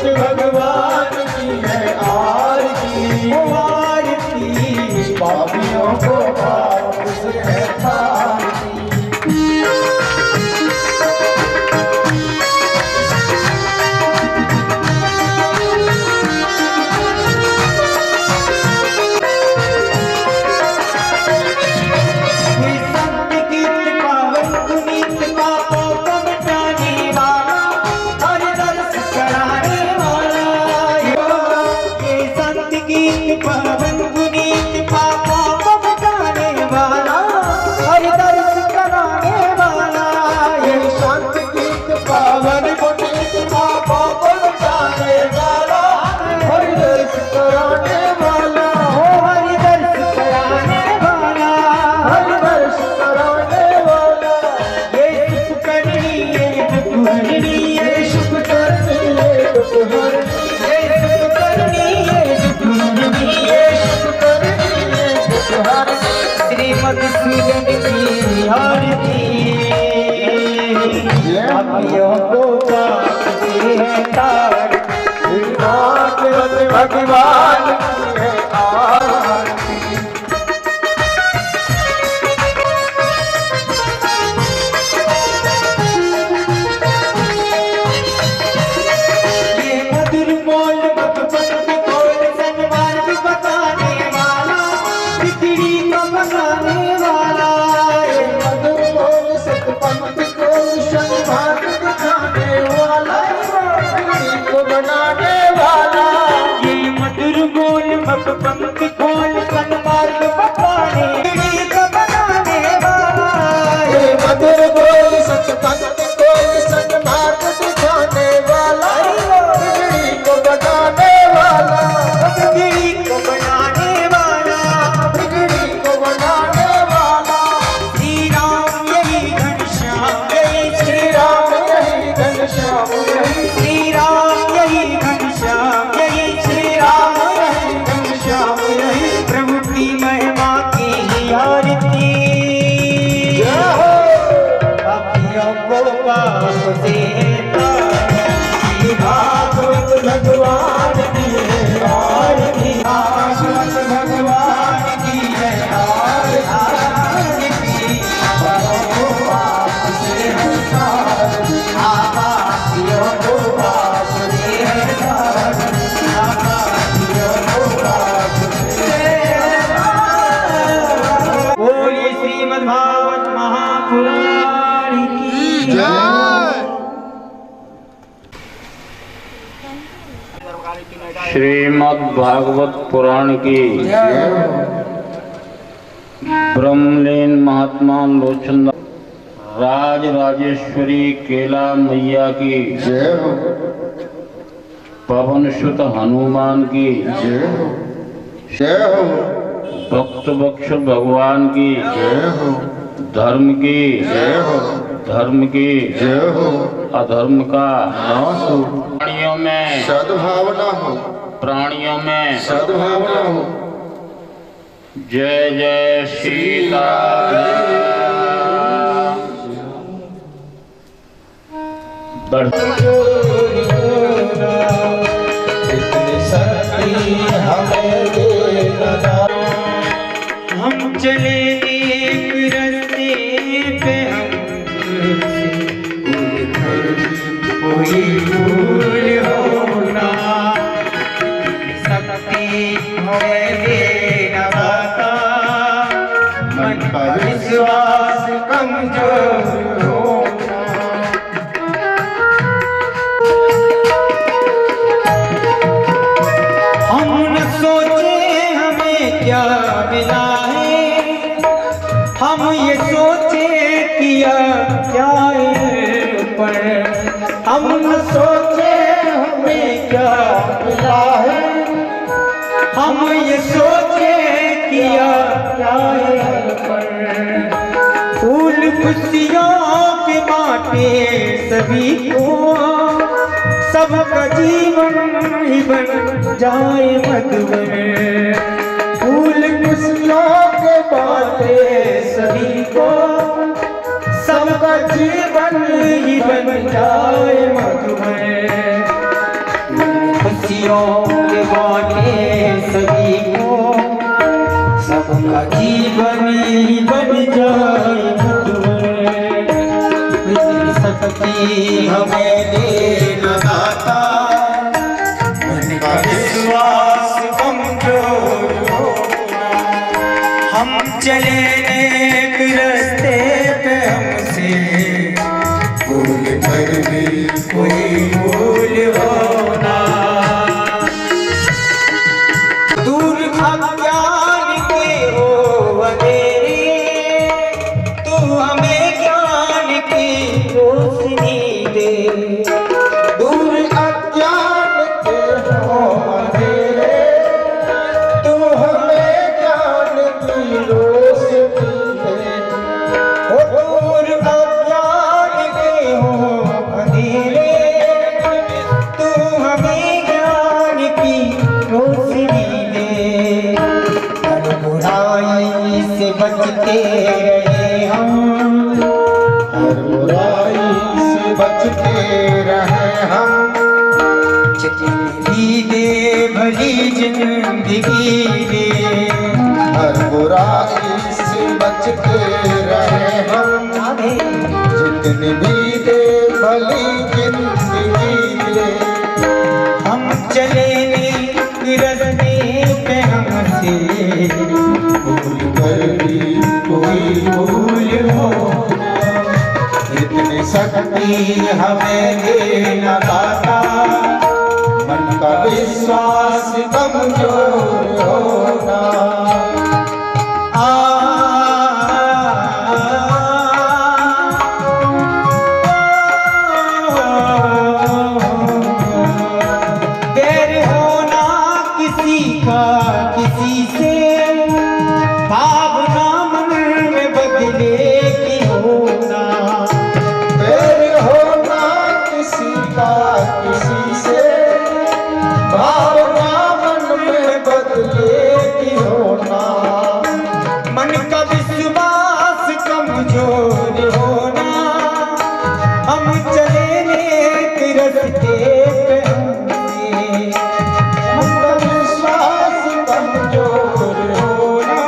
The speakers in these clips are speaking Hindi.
भगवान की है आरती, आरती पापियों को पाप से है तारती। पावन पुनीत पापों को मिटाने वाला, हर दर्श कराने वाला। ये शांत गीत पावन पुनीत पापों को मिटाने वाला, हर दर्श कराने वाला, हो हर दर्श कराने वाला, हर दर्श कराने वाला। ये सुख करनी ये दुख हरनी, ये सुख करनी ये दुख हरनी, ये सुख करनी ये दुख हरनी, ये सुख करनी ये दुख हरनी। श्रीमधुसूदन की आरती, पापियों को पाप से है तारती, भगवान की है आरती। ये मधुर बोल भगवत बोल सन्मार्ग बताने वाला, बिगड़ी को बनाने वाला। ये मधुर बोल सतपंथ को सन्मार्ग दिखाने वाला, बिगड़ी को बनाने वाला। ये मधुर बोल भगवत बोल सन्मार्ग बताने, बिगड़ी को बनाने वाला। ये मधुर बोल सतपंथ को सन्मार्ग दिखाने वाला, बिगड़ी को बनाने वाला, बिगड़ी को बनाने वाला, बिगड़ी को बनाने वाला। श्री राम यही घनश्याम यही श्री राम यही घनश्याम यही, श्री राम यही घनश्याम यही, श्री राम यही घनश्याम यही। प्रभु की महिमा की आरती, जय हो। पापियों को पाप से तारती, भागवत भगवान की है आरती, भागवत भगवान की है आरती। पापों को पाप से है तारती, पापियों को पाप से तारती, पापियों को पाप से। बोलिए श्रीमद् भागवत महापुराण की जय। श्रीमद् भागवत पुराण की ब्रह्मलीन महात्मा लोचन राज राजेश्वरी केला मैया की जय हो, पवन सुत हनुमान की जय हो, जय हो, भक्त बक्ष भगवान की जय हो, धर्म की जय हो, धर्म की जय हो। अधर्म का नाश हो, प्राणियों में सद्भावना हो, प्राणियों में सद्भावना हो। जय जय सीता। इतनी शक्ति हमें दे दाता। हम चले एक रास्ते पे, हमसे कोई भूल होना, शक्ति हमें देना दाता, मन का विश्वास कमजोर होना। हम न सोचे हमें क्या मिला है, हम ये सोचे किया क्या इल्म पर। हम न सोचे हमें क्या मिला है, हम ये सोचे किया क्या इल्म पर। फूल खुशियों के बाटे सभी को, सबका जीवन ही बन जाए मधुर। फूल खुशियों के बाटे सभी को, सबका जीवन ही बन जाए मधुर। खुशियों के बाटे सभी को, सबका जीवन ही बन जाए मधुर। इतनी शक्ति हमें देना दाता, मन का विश्वास कमजोर होना। हम चले एक रास्ते पे, हमसे भूल कर भी कोई भूल होना। दूर अज्ञान के हो अंधेरे, तू हमें ज्ञान की रोशनी दे। दूर अज्ञान के हो अंधेरे, तू हमें ज्ञान की रोशनी दे। दूर अज्ञान के हो अंधेरे, तू हमें ज्ञान की रोशनी दे। हर बुराई से बचते रहे हम, हर बुराई से बचते रहे हम। जिंदगी दे भली जिंदगी दे, हर बुराई से बचते रहे हम। जितनी भी दे भली जिंदगी दे। हम चले रास्ते पे, हमसे भूल कर भी कोई भूल हो। इतनी शक्ति हमें देना दाता, मन का विश्वास कमजोर होना। देर होना किसी का किसी से, भावना मन में बदले की होना। देर होना किसी का किसी से, भावना मन में बदले की होना। मन का विश्वास कमजोर होना। हम चले एक रास्ते पे, हमसे मन का विश्वास कमजोर होना।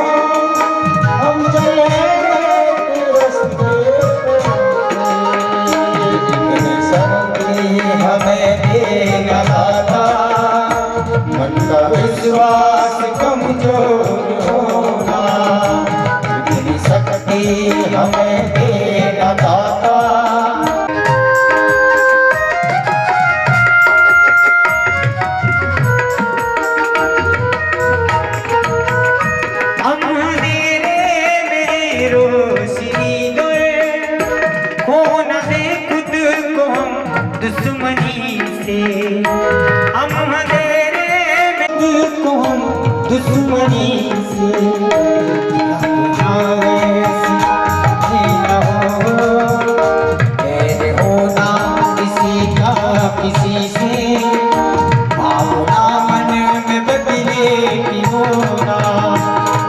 हम चले एक रास्ते पे, इतनी शक्ति हमें देना दाता, मन का विश्वास कमजोर होना। इतनी शक्ति हमें देना दाता। अंधेरे में रोशनी दे, खो न दे खुद को हम दुश्मनी से। हम अंधेरे में खुद को हम दुश्मनी से। किसी से भावना मन में बदले की होना।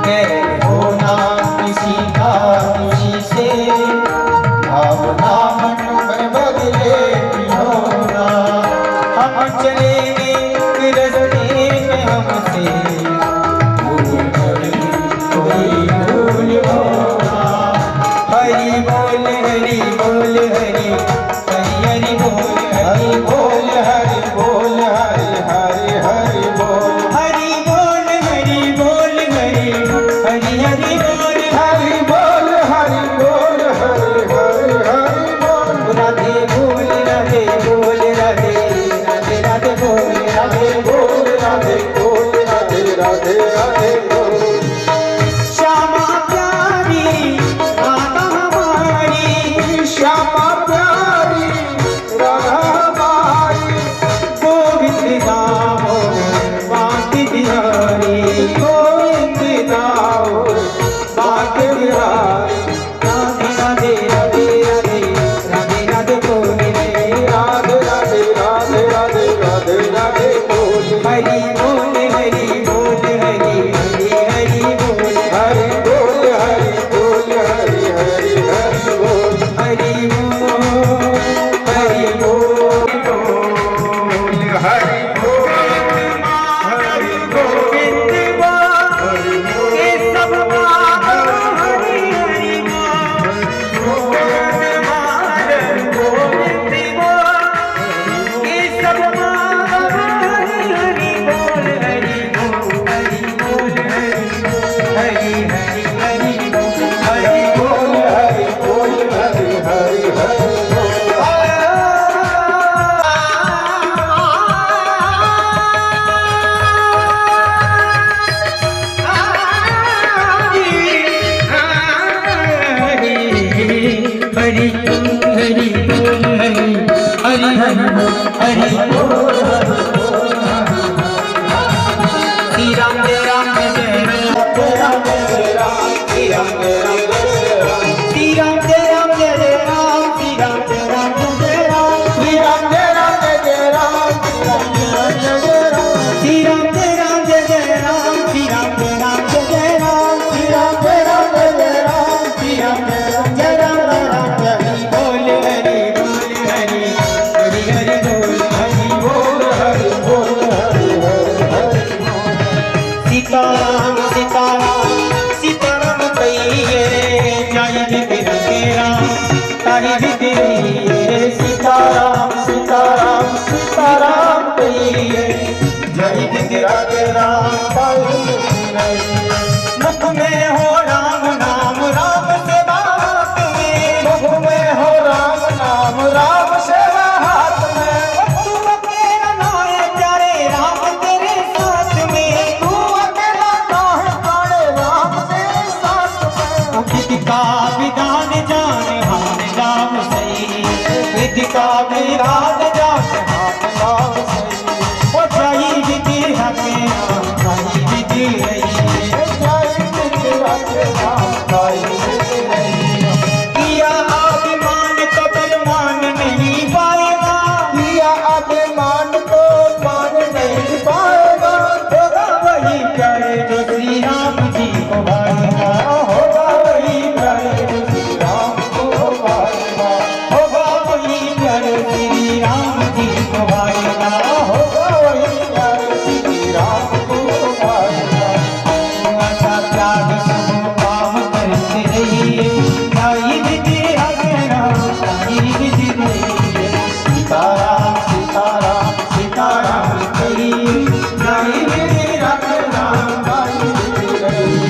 गैर होना किसी का किसी से, भावना मन में बदले की होना। हम चले एक रास्ते में, हमसे भूल कर कोई भूल होना। हरि बोल हरि बोल हरि हरि बोल हरि बोल हरि बोल हरि हरि हरि बोल। हरि बोल हरि बोल हरि हरि हरि बोल। हरि बोल हरि बोल हरि हरि हरि बोल। राधे बोल राधे बोल राधे राधे राधे बोल राधे बोल राधे बोल राधे कोई प्यार श्री राम को आएगा। ऐसा त्याग सब काम करते रहिए, जाई विधि राम जाई विधि रहिए। सीताराम सीताराम सीताराम कहिए जाई विधि राम गाई विधि रहिए।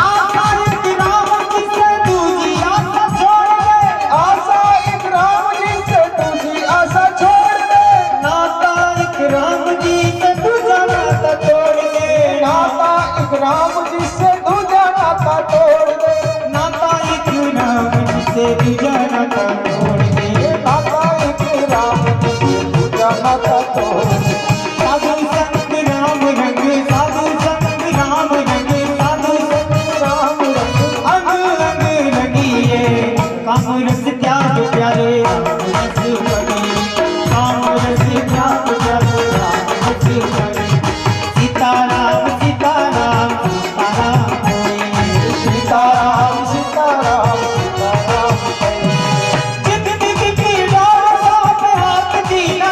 आशा एक राम जिसे दूजी आशा छोड़ दे, आशा एक राम जी से दूसरी आशा छोड़ दे। नाता एक राम जी से दूजा नाता तोड़ दे, नाता एक राम जी से दूजा नाता तोड़ दे। नाता एक राम जी से दूजा नाता तोड़ दे। नाता एक राम जी से दूजा नाता तोड़ दे। साधु संग राम रंग, साधु संग राम रंग, साधु संग राम रंग अंग अंग लगिए। काम रस त्याग प्यारे राम रस बड़ी, काम रस त्याग प्यारे राम रस बड़ी। सीताराम सीताराम सीताराम कोई, सीताराम सीताराम सीताराम जिंदगी की डोर साथ हाथ दीना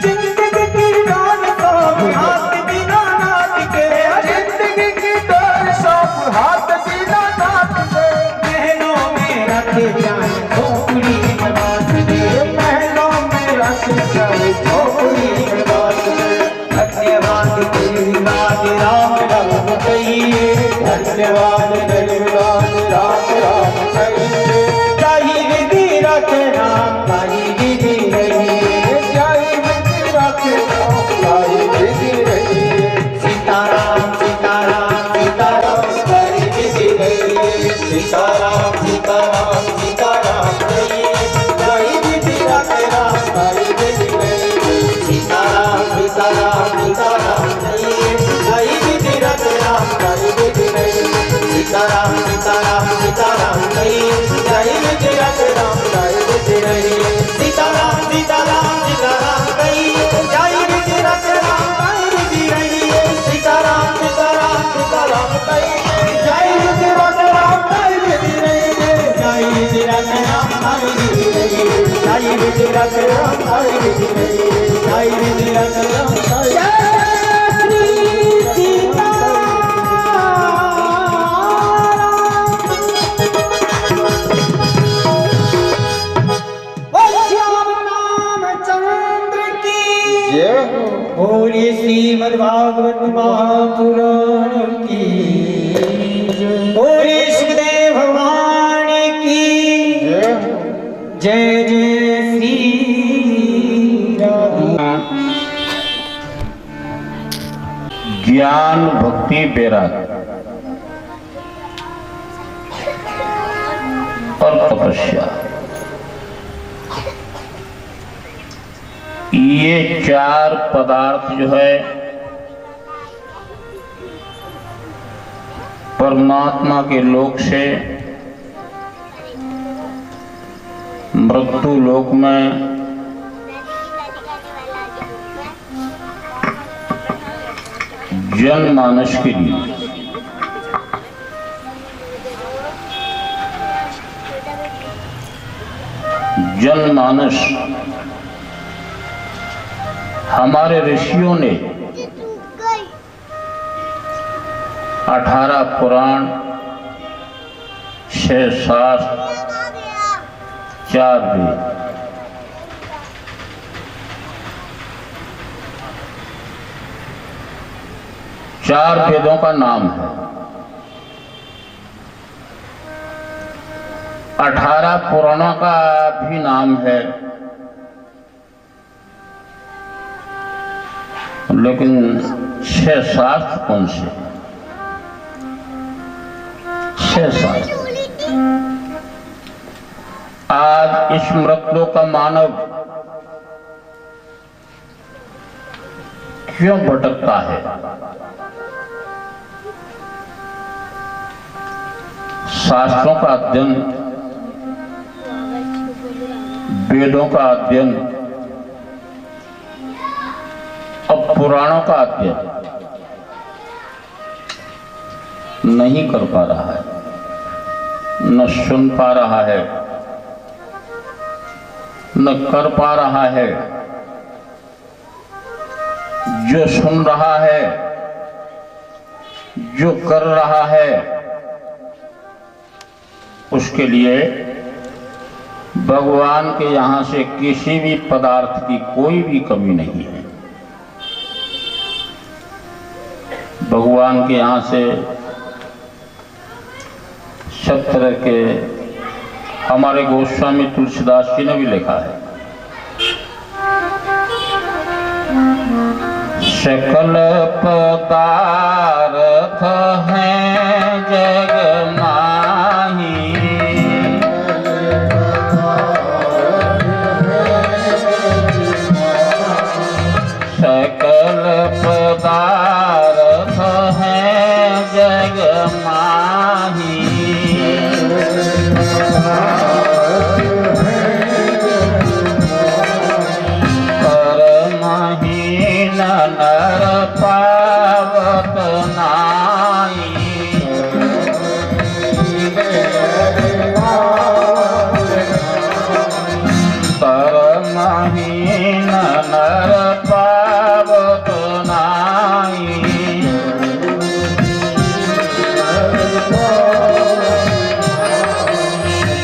जिंदगी की डोर साथ हाथ दीना नाथ के। जिंदगी की डोर सब हाथ दीना नाथ दे। महलों में रखे जाए झोपड़ी में बांध दे, महलों में रख कर झोपड़ी में बांध दे। धन्यवाद धन्यवाद राम राम कहिए। धन्यवाद धन्यवाद राम राम कहिए। जाहि विधि रखे राम जाहि विधि रहिए। जय विधि रखे राम जय विधि रहिए। सीताराम सीताराम सीताराम जाहि विधि रहिए। सीताराम सीताराम सीताराम कहिए। जय विधि रखे राम जय विधि रहिए। सीताराम सीताराम सीताराम कहिए, जय विधि रखे राम जय विधि रहिए। सीताराम सीताराम सीताराम कहिए, जय विधि रखे राम जय विधि रहिए। सीताराम सीताराम सीताराम कहिए, जय विधि रखे राम जय विधि रहिए। सीताराम सीताराम सीताराम कहिए। जय विधि रखे राम जय विधि रहिए। जय विधि रखे राम जय विधि रहिए। जय विधि रखे राम जय विधि रहिए। जय विधि रखे राम जय बोलिए श्रीमद्भागवत महापुराण की, बोलिए सुखदेव भगवान की जय जय श्री राम। ज्ञान भक्ति वैराग्य और तपस्या, ये चार पदार्थ जो है परमात्मा के लोक से मृत्यु लोक में जनमानस के लिए जनमानस हमारे ऋषियों ने 18 पुराण 6 शास्त्र 4 वेद, चार वेदों का नाम है। 18 पुराणों का भी नाम है, लेकिन 6 शास्त्र कौन से? 6 शास्त्र। आज इस मृत्यु का मानव क्यों भटकता है? शास्त्रों का अध्ययन, वेदों का अध्ययन और पुराणों का अध्ययन नहीं कर पा रहा है, न सुन पा रहा है, न कर पा रहा है, जो सुन रहा है, जो कर रहा है, उसके लिए भगवान के यहाँ से किसी भी पदार्थ की कोई भी कमी नहीं है। भगवान के यहाँ से सब तरह के, हमारे गोस्वामी तुलसीदास जी ने भी लिखा है, सकल पदार्थ हैं जग माही, सकल पदार्थ हैं जग माही, परमहीन नर पावत नाई, परमहीन नर पावत नाई,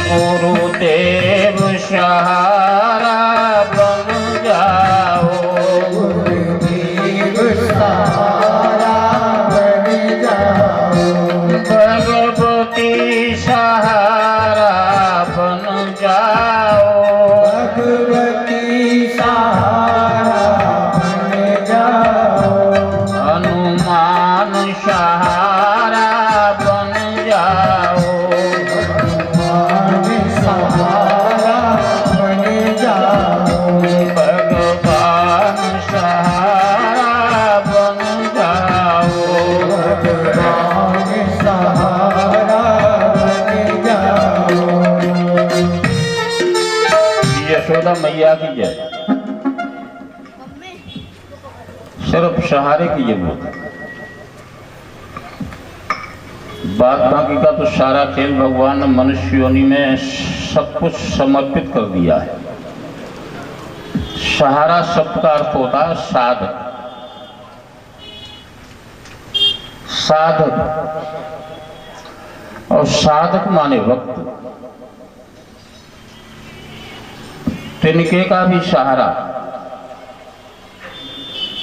गुरुदेव सहारा बन जाओ, भगवती सहारा बन जाओ, हनुमान सहारा बन जाओ, भगवान सहारा बन जाओ, यशोदा मैया की जय। सिर्फ सहारे की जरूरत है, बात बाकी का तो सारा खेल भगवान ने मनुष्य योनि में सब कुछ समर्पित कर दिया है। सहारा शब्द का अर्थ होता है साधक, साधक, और साधक माने वक्त, तिनके का भी सहारा।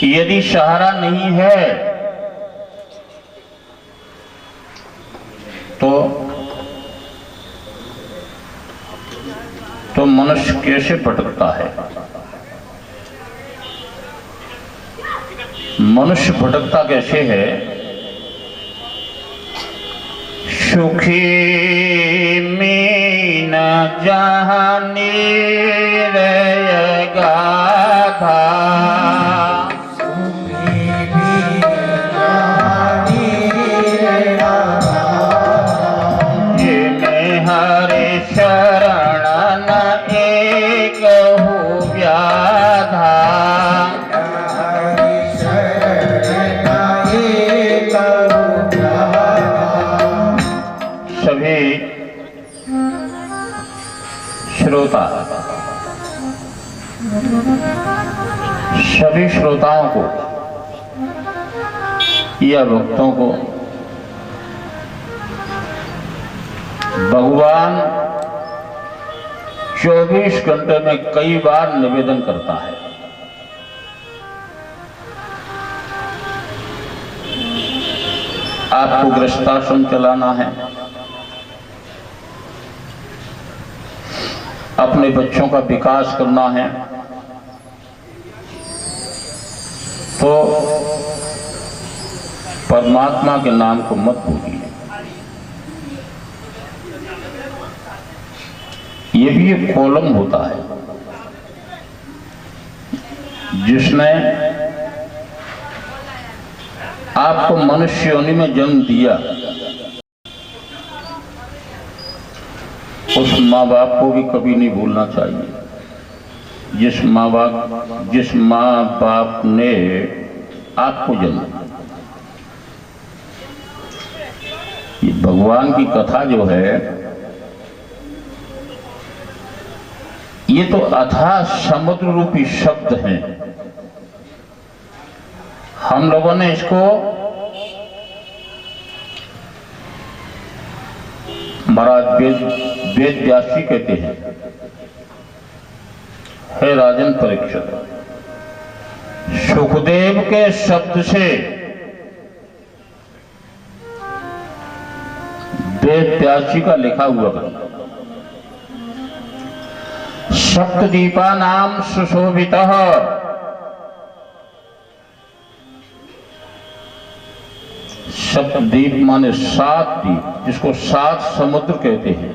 यदि सहारा नहीं है तो मनुष्य कैसे भटकता है? मनुष्य भटकता कैसे है? सुखी मीन जहानी रे गाधा, हरे शरण एक हो व्याधा, सभी श्रोता, सभी श्रोताओं को या भक्तों को भगवान 24 घंटे में कई बार निवेदन करता है। आपको गृहस्थाश्रम चलाना है, अपने बच्चों का विकास करना है, तो परमात्मा के नाम को मत भूलिए। ये भी एक कॉलम होता है जिसने आपको मनुष्य योनि में जन्म दिया। उस माँ बाप को भी कभी नहीं भूलना चाहिए जिस माँ बाप ने आपको जन्म दिया। ये भगवान की कथा जो है ये तो अथाह समुद्र रूपी शब्द हैं। हम लोगों ने इसको महाराज वेद व्यास जी कहते हैं, हे राजन परीक्षित, सुखदेव के शब्द से वेद व्यास जी का लिखा हुआ है। सप्तदीपा नाम सुशोभितः, सप्तदीप माने 7 दीप, जिसको 7 समुद्र कहते हैं।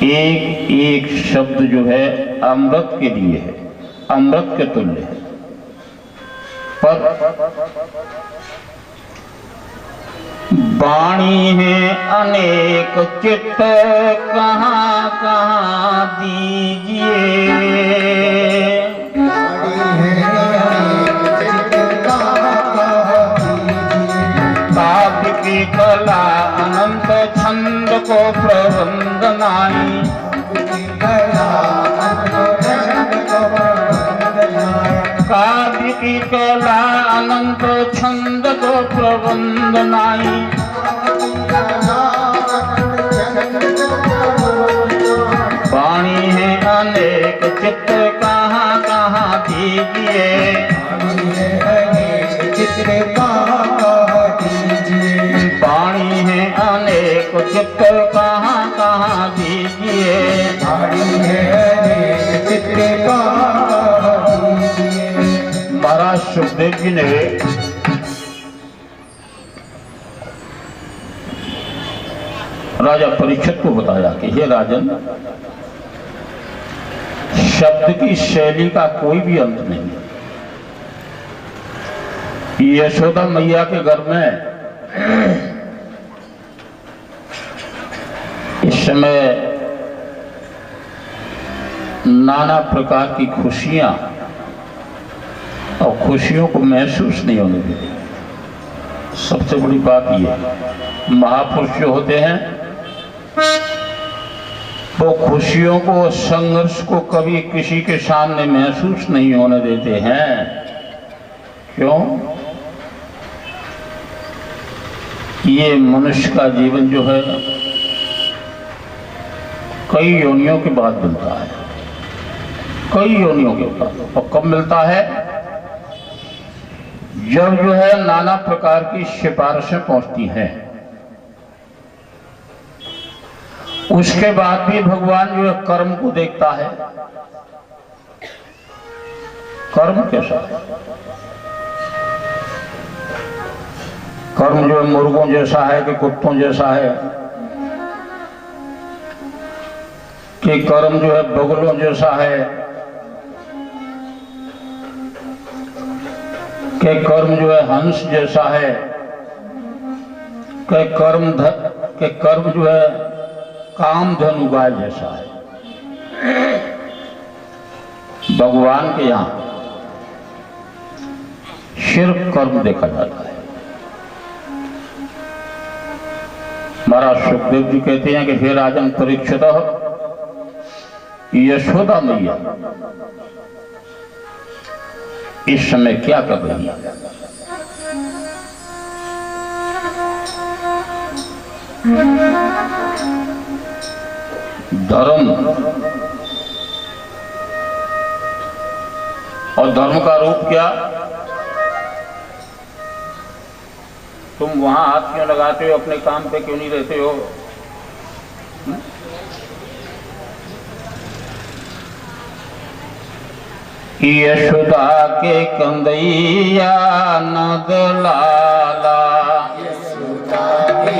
एक एक शब्द जो है अमृत के लिए है, अमृत के तुल्य है। पर वाणी है अनेक चित्त कहाँ कहाँ दीजिए, काव्य की कला अनंत छंद को प्रबंध नाई, काव्य की कला अनंत छंद को प्रबंध नाई, वाणी है अनेक चित्र कहाँ कहाँ दीजिए, वाणी है अनेक चित्र कहाँ कहाँ दीजिए, महाराज सुखदेव जी ने राजा परीक्षित को बताया कि हे राजन, शब्द की शैली का कोई भी अंत नहीं है। यशोदा मैया के घर में इस समय नाना प्रकार की खुशियां और खुशियों को महसूस नहीं होने देती। सबसे बड़ी बात यह, महापुरुष जो होते हैं वो खुशियों को, संघर्ष को कभी किसी के सामने महसूस नहीं होने देते हैं। क्यों? ये मनुष्य का जीवन जो है कई योनियों के बाद मिलता है, कई योनियों के बाद। और कब मिलता है? जब जो है नाना प्रकार की सिफारिशें पहुंचती हैं। उसके बाद भी भगवान जो है कर्म को देखता है। कर्म कैसा? कर्म जो है मुर्गों जैसा है कि कुत्तों जैसा है, कि कर्म जो है बगुलों जैसा है, कि कर्म जो है हंस जैसा है, कि कर्म जो है कामधेनु गाय जैसा है। भगवान के यहाँ सिर्फ कर्म देखा जाता है। महाराज सुखदेव जी कहते हैं कि हे राजन परीक्षित, यशोदा मैया इस समय क्या कर रही है? धर्म और धर्म का रूप क्या? तुम वहां हाथ क्यों लगाते हो? अपने काम पे क्यों नहीं रहते हो? यशोदा के कंदैया नद लाला, यशोदा के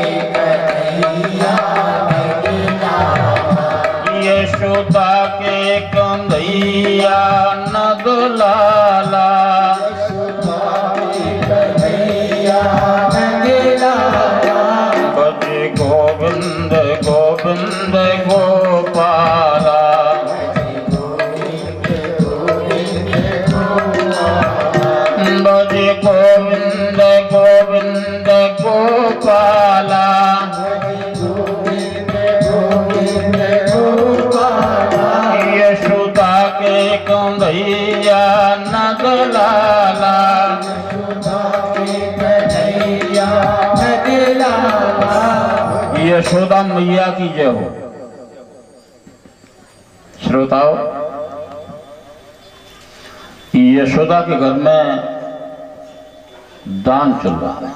कंदैया नद लाला, बज गोविंद गोविंद गोपाला, बज गोविंद गोविंद गोपाला, यशोदा मैया की जय हो। श्रोताओ, यशोदा के घर में दान चल रहा है।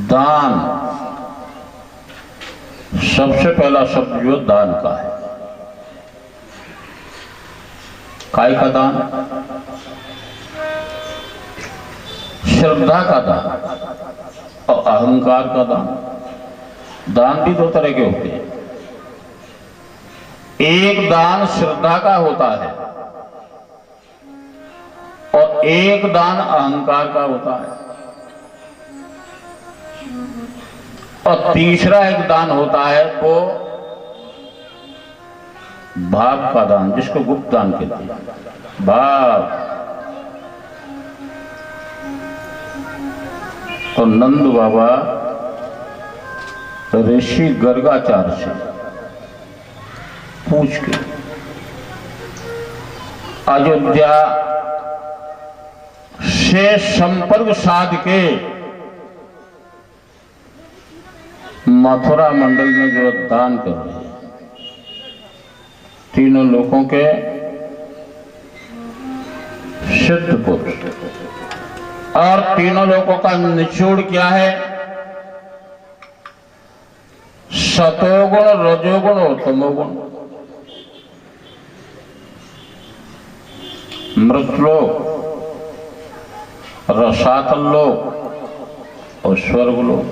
दान, सबसे पहला शब्द जो दान का है। काय का दान? श्रद्धा का दान और अहंकार का दान। दान भी दो तरह के होते हैं। एक दान श्रद्धा का होता है और एक दान अहंकार का होता है, और तीसरा एक दान होता है वो भाव का दान, जिसको गुप्त दान कहते हैं। भाव। तो नंद बाबा ऋषि गर्गाचार्य से पूछ के अयोध्या से संपर्क साध के मथुरा मंडल में जो दान कर रहे हैं, तीनों लोगों के सिद्ध पुरुष, और तीनों लोगों का निचोड़ क्या है? सतोगुण, रजोगुण और तमोगुण। मृतलोक, रसातल लोक और स्वर्गलोक,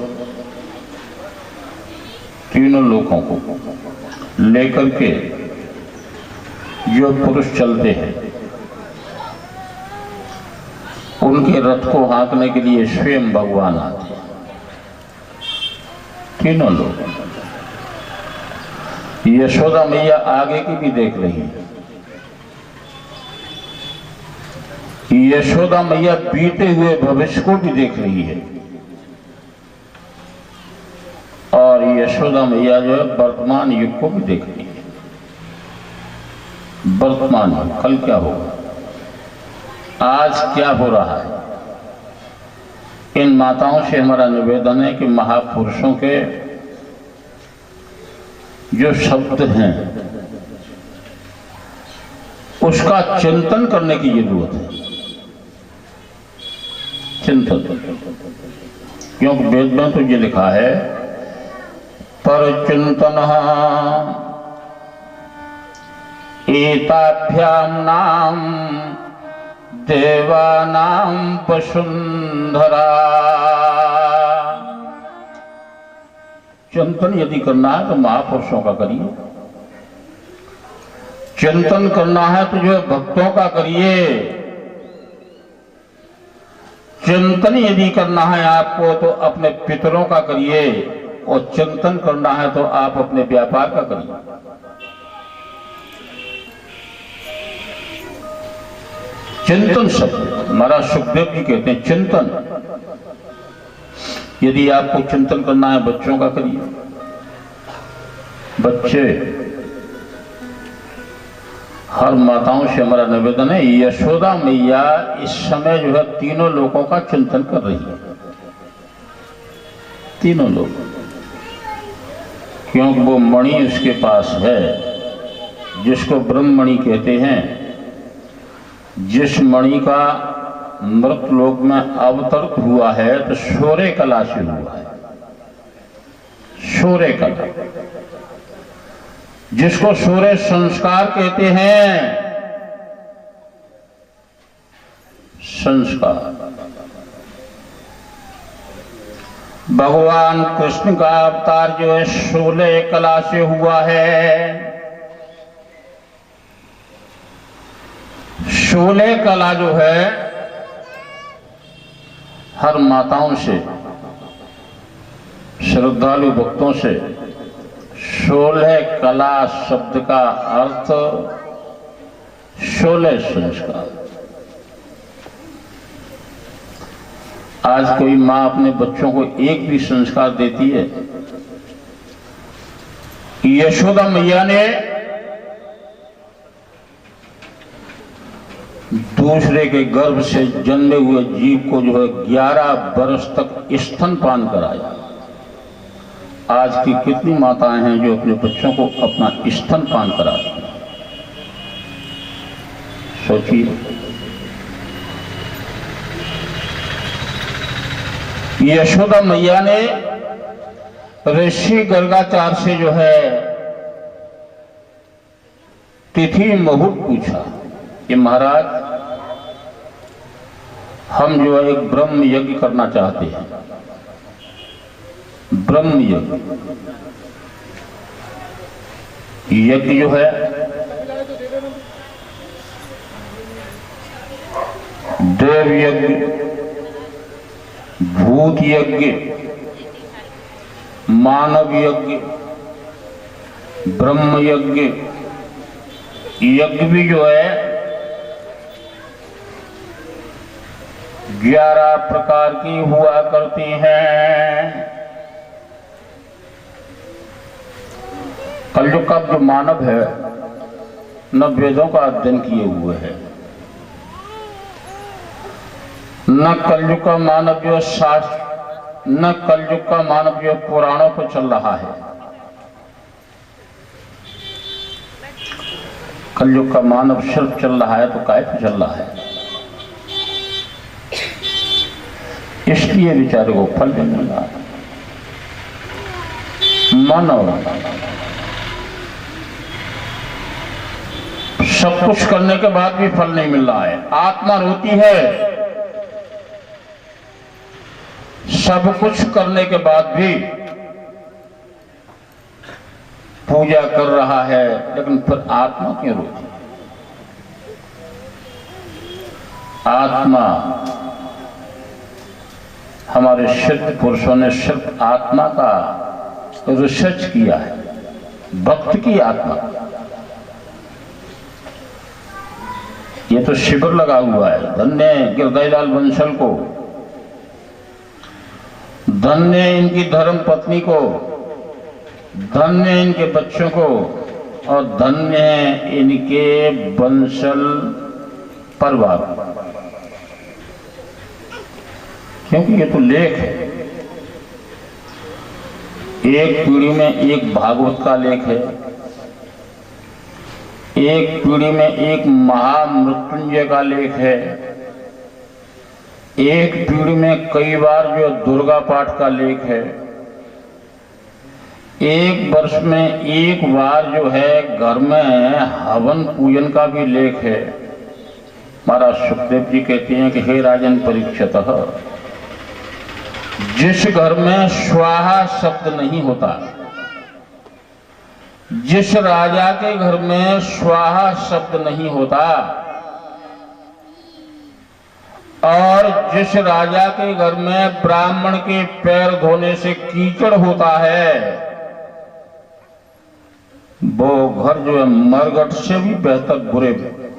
तीनों लोकों को लेकर के जो पुरुष चलते हैं, उनके रथ को हाँकने के लिए स्वयं भगवान आते हैं। तीनों लोग। यशोदा मैया आगे की भी देख रही है। यशोदा मैया बीते हुए भविष्य को भी देख रही है, और यशोदा मैया जो है वर्तमान युग को भी देख रही है। वर्तमान में कल क्या होगा, आज क्या हो रहा है। इन माताओं से हमारा निवेदन है कि महापुरुषों के जो शब्द हैं उसका चिंतन करने की जरूरत है। चिंतन, क्योंकि वेद में तो ये लिखा है पर चिंतन एताभ्याम नाम देवानाम वसुंधरा। चिंतन यदि करना है तो महापुरुषों का करिए। चिंतन करना है तो जो है भक्तों का करिए। चिंतन यदि करना है आपको तो अपने पितरों का करिए, और चिंतन करना है तो आप अपने व्यापार का करिए। चिंतन शब्द महाराज सुखदेव जी कहते हैं चिंतन। यदि आपको चिंतन करना है बच्चों का करिए। बच्चे, हर माताओं से हमारा निवेदन है, यशोदा मैया इस समय जो है तीनों लोगों का चिंतन कर रही है। तीनों लोग, क्योंकि वो मणि उसके पास है जिसको ब्रह्ममणि कहते हैं, जिस मणि का मृत लोक में अवतरित हुआ है तो शौर्य कला से हुआ है। शौर्य कला, जिसको शौर्य संस्कार कहते हैं। संस्कार, भगवान कृष्ण का अवतार जो है शौर्य कला से हुआ है। शौर्य कला जो है हर माताओं से, श्रद्धालु भक्तों से, शौर्य कला शब्द का अर्थ शौर्य संस्कार। आज कोई माँ अपने बच्चों को एक भी संस्कार देती है? यशोदा मैया ने दूसरे के गर्भ से जन्मे हुए जीव को जो है 11 वर्ष तक स्तनपान कराया, आज की कितनी माताएं हैं जो अपने बच्चों को अपना स्तनपान कराती हैं। सोचिए, यशोदा मैया ने ऋषि गर्गाचार्य से जो है तिथि मुहूर्त पूछा कि महाराज, हम जो है एक ब्रह्म यज्ञ करना चाहते हैं। ब्रह्म यज्ञ, यज्ञ जो है देव यज्ञ, भूत यज्ञ, मानव यज्ञ, ब्रह्म यज्ञ, यज्ञ भी जो है 11 प्रकार की हुआ करती हैं। कलयुग का जो मानव है न वेदों का अध्ययन किए हुए है, न कलयुग का मानव जो शास्त्र, न कलयुग का मानव जो पुराणों पर चल रहा है। कलयुग का मानव सिर्फ चल रहा है तो काय पे चल रहा है? इसलिए बेचारे को फल नहीं मिल रहा। मानव सब कुछ करने के बाद भी फल नहीं मिल रहा है। आत्मा रोती है, सब कुछ करने के बाद भी पूजा कर रहा है, लेकिन फिर आत्मा क्यों रोती है? आत्मा, हमारे सिद्ध पुरुषों ने सिर्फ आत्मा का रिसर्च किया है, भक्त की आत्मा। ये तो शिविर लगा हुआ है। धन्य गिरधारीलाल बंसल को, धन्य इनकी धर्म पत्नी को, धन्य इनके बच्चों को, और धन्य इनके बंसल परिवार, क्योंकि ये तो लेख है। एक पीढ़ी में एक भागवत का लेख है, एक पीढ़ी में एक महामृत्युंजय का लेख है, एक पीढ़ी में कई बार जो दुर्गा पाठ का लेख है, एक वर्ष में एक बार जो है घर में हवन पूजन का भी लेख है। महाराज सुखदेव जी कहते हैं कि हे राजन परीक्षितः, जिस घर में स्वाहा शब्द नहीं होता, जिस राजा के घर में स्वाहा शब्द नहीं होता, और जिस राजा के घर में ब्राह्मण के पैर धोने से कीचड़ होता है, वो घर जो है मरघट से भी बेहतर बुरे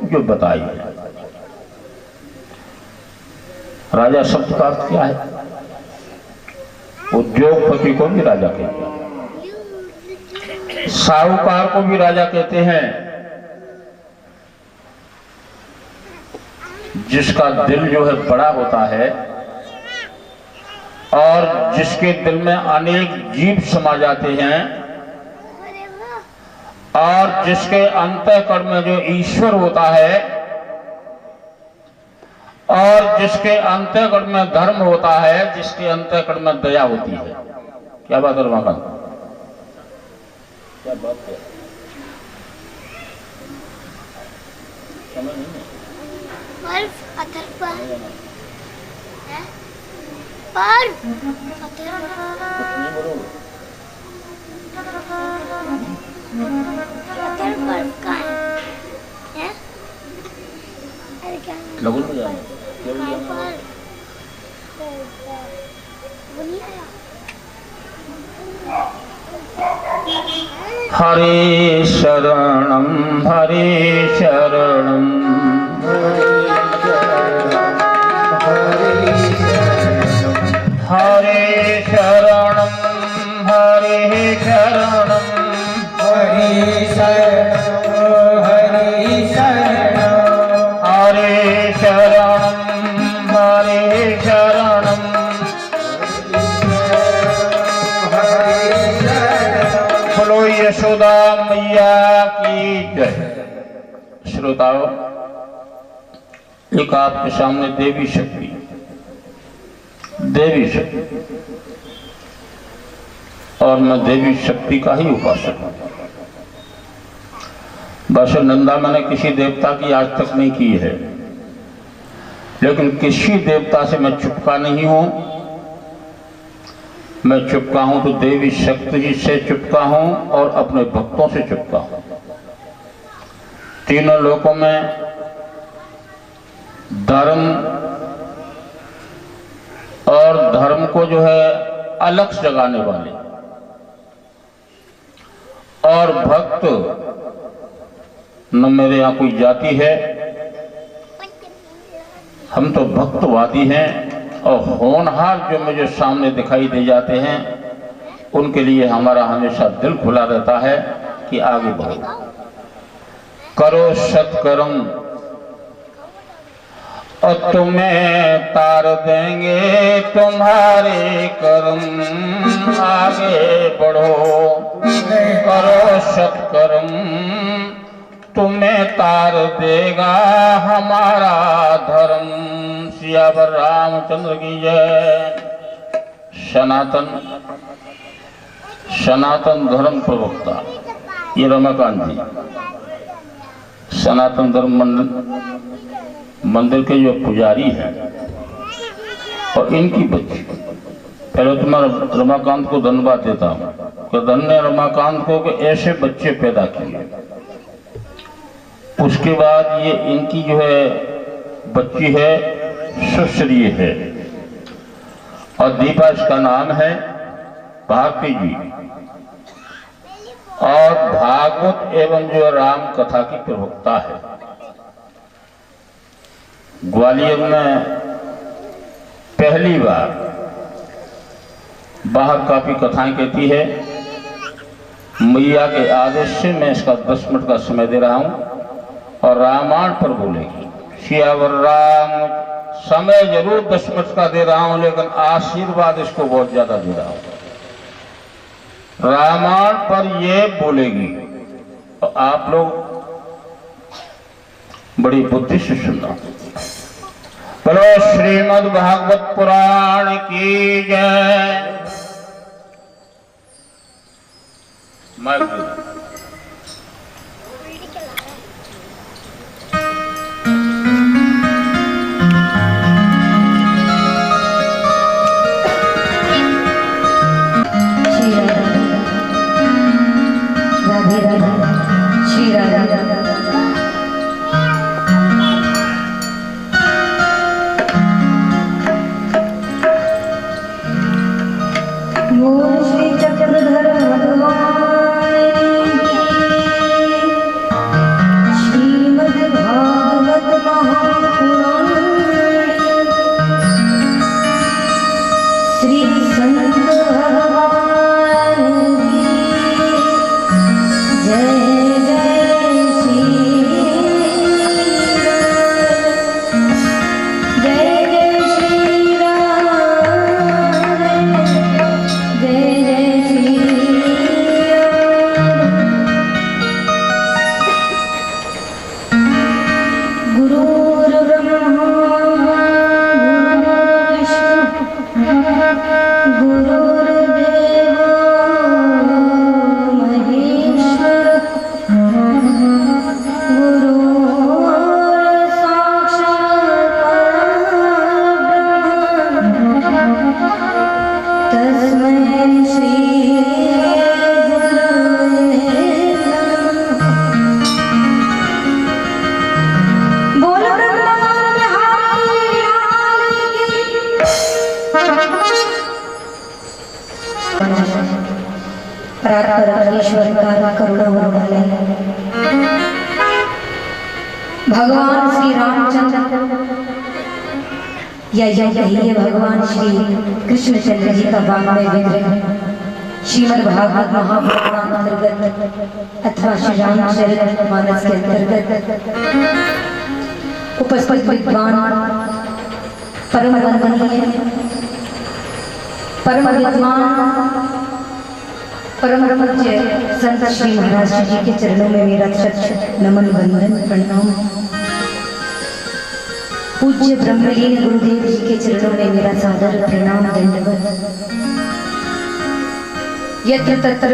जो बताई है। राजा शब्द का अर्थ क्या है? उद्योगपति को भी राजा कहते हैं, साहूकार को भी राजा कहते हैं। जिसका दिल जो है बड़ा होता है और जिसके दिल में अनेक जीव समा जाते हैं, और जिसके अंतःकरण में जो ईश्वर होता है, और जिसके अंतःकरण में धर्म होता है, जिसके अंतःकरण में दया होती है। क्या बात है रमाकांत? क्या बात है? समझ नहीं? लगन में जाना हरे शरणम हरे शरणम हरे शरणम हरे शरणम हरे शरणम हरे शरणम हरे शरणम हरे शरणम हरे माता की जय। श्रोताओं, एक आपके सामने देवी शक्ति और मैं देवी शक्ति का ही उपासक हूं। वैसे निंदा मैंने किसी देवता की आज तक नहीं की है, लेकिन किसी देवता से मैं चुपका नहीं हूं। मैं चुपका हूं तो देवी शक्ति से चुपका हूं और अपने भक्तों से चुपका हूं। तीनों लोकों में धर्म और धर्म को जो है अलग जगाने वाले और भक्त, न मेरे यहाँ कोई जाति है, हम तो भक्तवादी हैं। और होनहार जो मुझे सामने दिखाई दे जाते हैं, उनके लिए हमारा हमेशा दिल खुला रहता है कि आगे बढ़ो, करो सत्कर्म और तुम्हें तार देंगे तुम्हारे कर्म। आगे बढ़ो, करो सत्कर्म, तुम्हें तार देगा हमारा धर्म। सियावर रामचंद्र की जय। सनातन धर्म प्रवक्ता ये रमाकांत जी, सनातन धर्म मंदिर के जो पुजारी हैं, और इनकी बच्ची। पहले तो मैं रमाकांत को धन्यवाद देता हूँ कि धन्य रमाकांत को कि ऐसे बच्चे पैदा किए। उसके बाद ये इनकी जो है बच्ची है, सुश्री है, और दीपा इसका नाम है, भारती जी, और भागवत एवं जो राम कथा की प्रवक्ता है। ग्वालियर में पहली बार बाहर काफी कथाएं कहती है। मैया के आदेश से मैं इसका 10 मिनट का समय दे रहा हूं और रामायण पर बोलेगी। सियावर राम, समय जरूर 10 मिनट का दे रहा हूं, लेकिन आशीर्वाद इसको बहुत ज्यादा दे रहा हूं। रामायण पर ये बोलेगी तो आप लोग बड़ी बुद्धि से सुनना। बोलो श्रीमद् भागवत पुराण की जय। ईश्वर का करुणा वाला भगवान श्री रामचंद्र या कहिए भगवान श्री कृष्णचंद्र जी का वाङ्मय विग्रह श्रीमद् भागवत महापुराण अंतर्गत अथवा श्री रामचरितमानस के अंतर्गत उपस्थित विद्वान परम वंदनीय परम विद्वान परम पूज्य संत श्री महाराज जी के चरणों में मेरा शत नमन वंदन प्रणाम। पूज्य ब्रह्मलीन गुरुदेव जी के चरणों में मेरा सादर प्रणाम दंडवत। यत्र तत्र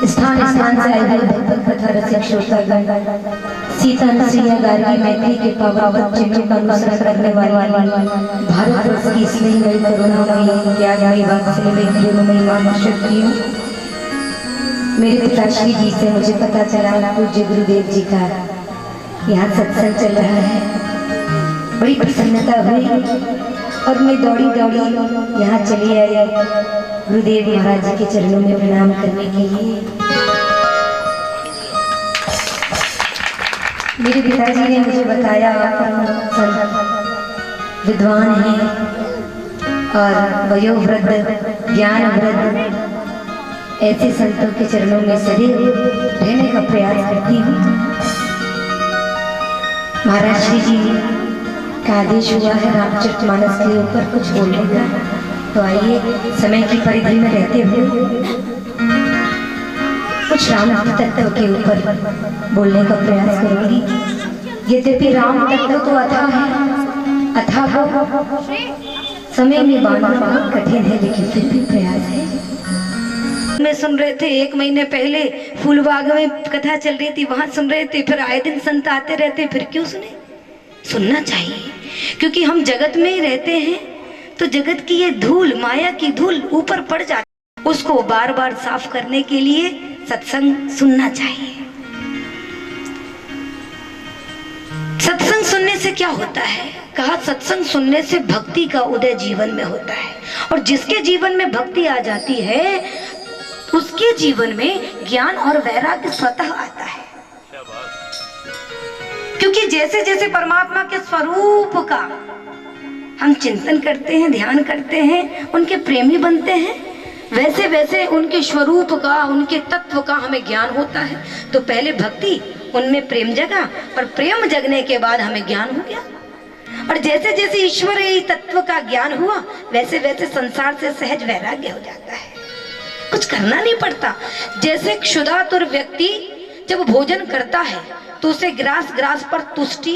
स्थान स्थान से आए हुए भक्त कथा रसिक श्रोतागण, सीता अनुसुईया गार्गी मैत्री के पावन चिन्हों का अनुसरण करने वाली भारतवर्ष की स्नेहमयी करुणामयी त्यागमयी वात्सल्यमयी प्रेममयी मां शक्तियों, मेरे पिताश्री जी से मुझे पता चला पूज्य गुरुदेव जी का यहाँ सत्संग चल रहा है। बड़ी प्रसन्नता हुई और मैं दौड़ी दौड़ी यहाँ चली आई गुरुदेव महाराज जी के चरणों में प्रणाम करने के लिए। मेरे पिताजी ने मुझे बताया संत विद्वान हैं और वयोवृद्ध ज्ञानवृद्ध, ऐसे संतों के चरणों में सदैव रहने का प्रयास करती हूँ। महाराज श्री जी का आदेश हुआ है रामचरितमानस के ऊपर कुछ बोलने का, तो आइए समय की परिधि में रहते हुए कुछ राम तत्व के ऊपर बोलने का प्रयास करूंगी। यद्यपि राम तत्व तो अथाह है, अथाह को समय में बांधना बहुत कठिन है, लेकिन फिर भी प्रयास है। में सुन रहे थे, 1 महीने पहले फूलबाग में कथा चल रही थी, वहां सुन रहे थे, फिर आए दिन संत आते रहते, फिर क्यों सुने? सुनना चाहिए, क्योंकि हम जगत में ही रहते हैं, तो जगत की ये धूल, माया की धूल ऊपर पड़ जाती, उसको बार बार साफ करने के लिए सत्संग सुनना चाहिए। सत्संग सुनने से क्या होता है? कहा सत्संग सुनने से भक्ति का उदय जीवन में होता है, और जिसके जीवन में भक्ति आ जाती है उसके जीवन में ज्ञान और वैराग्य स्वतः आता है। क्योंकि जैसे जैसे परमात्मा के स्वरूप का हम चिंतन करते हैं, ध्यान करते हैं, उनके प्रेमी बनते हैं, वैसे वैसे उनके स्वरूप का, उनके तत्व का हमें ज्ञान होता है। तो पहले भक्ति, उनमें प्रेम जगा, और प्रेम जगने के बाद हमें ज्ञान हो गया, और जैसे जैसे ईश्वरीय तत्व का ज्ञान हुआ वैसे वैसे संसार से सहज वैराग्य हो जाता है, कुछ करना नहीं पड़ता। जैसे क्षुधातुर व्यक्ति जब भोजन करता है तो उसे ग्रास ग्रास पर तुष्टि,